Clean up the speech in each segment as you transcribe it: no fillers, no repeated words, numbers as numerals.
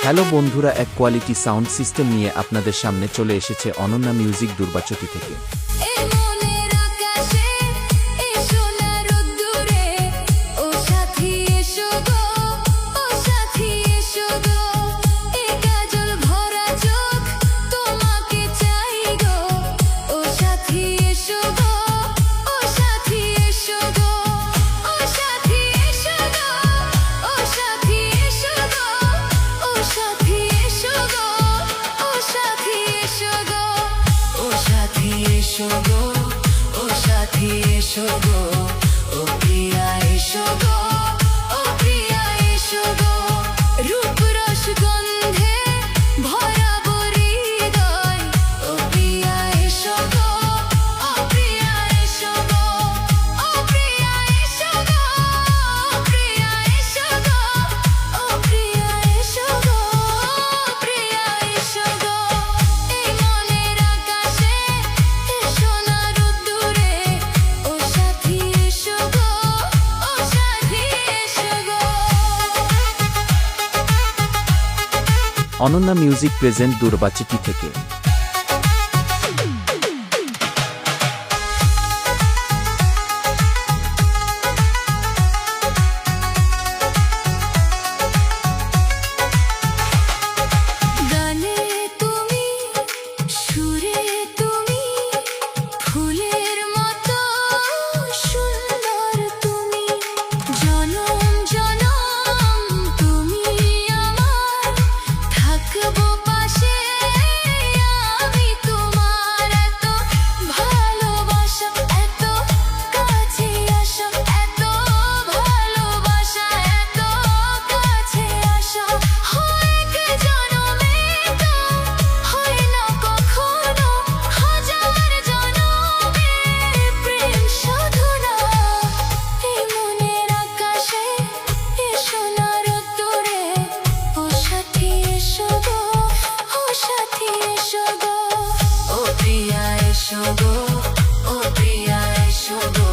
Hello বন্ধুরা, এক quality sound system নিয়ে আপনাদের সামনে চলে এসেছে অনন্যা মিউজিক দুর্বাচটি থেকে। ও সাথী এসো গো, ও প্রিয়া এসো গো, ও প্রিয়া এসো গো। রূপ রস গন্ধে ভরাবো হৃদয়, ও প্রিয়া এসো গো, ও প্রিয়া এসো গো, ও প্রিয়া এসো গো, ও প্রিয়া এসো গো, ও প্রিয়া এসো গো, ও প্রিয়া এসো গো। এই মনের আকাশে এসো না রোদ্দুরে, ও সাথী এসো গো, ও সাথী এসো গো। অনন্যা মিউজিক প্রেজেন্ট দুর্বাচটি থেকে। গানে তুমি, সুরে তুমি, ফুলের মতো সুন্দর তুমি। জনম জনম তুমি আমার, থাকবো পাশে আমি তোমার। এত ভালোবাসা, এত কাছে আসা, এত ভালোবাসা, এত কাছে আসা। হয় কি জনমে তো হয় না কখনো, হাজার জনমে প্রেম সাধনা। এই মনের আকাশে এসো না রোদ্দুরে, ও সাথী এসো গো, ও সাথী এসো গো। ও প্রিয়া এসো গো, ও প্রিয়া এসো গো,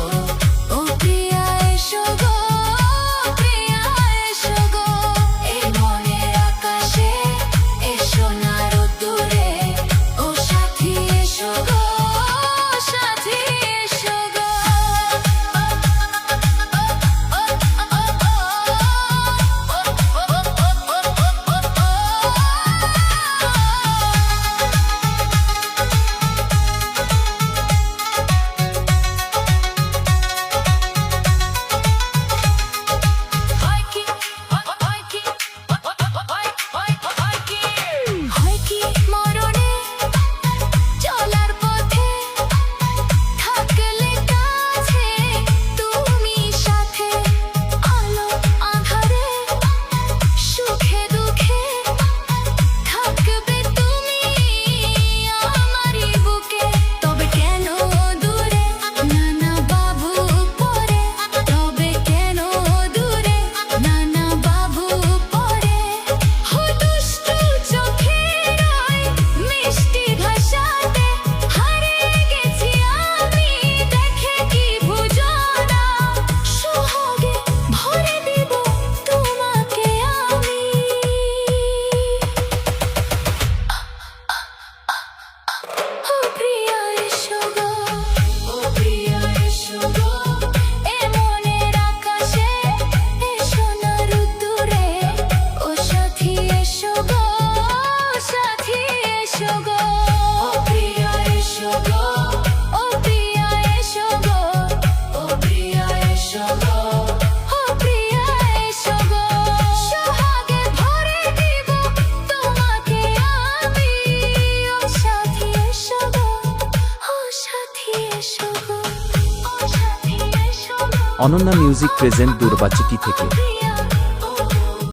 ও প্রিয়া এসো গো, ও প্রিয়া এসো গো। এই মনের আকাশে এসো না রোদ্দুরে, ও সাথী এসো গো, ও সাথী এসো গো। হয় কি মরণে চলার পথে থাকলে কাছে তুমি সাথে। আলো আঁধারে সুখে দুঃখে থাকবে তুমি আমারই বুকে। তবে কেন দূরে নানা বাবু পরে, তবে কেন দূরে নানা বাবু পরে। দুষ্ট চোখের ওই মিষ্টি ভাষাতে হারিয়ে গেছি আমি, দেখে কি বুঝো না। সোহাগে ভরে দিব তোমাকে আমি। ও প্রিয়া এসো গো, ও প্রিয়া এসো গো। এ মনের আকাশে এসো না রোদ্দুরে, ও সাথী এসো গো, ও সাথী এসো গো। ও প্রিয়া এসো গো, ও প্রিয়া এসো গো, ও প্রিয়া এসো গো, ও প্রিয়া এসো গো। সোহাগে ভরে দিব তোমাকে আমি, ও সাথী এসো গো, ও সাথী এসো গো, ও সাথী এসো গো। অনন্যা মিউজিক প্রেজেন্ট দুর্বাচটি থেকে। প্রিয়া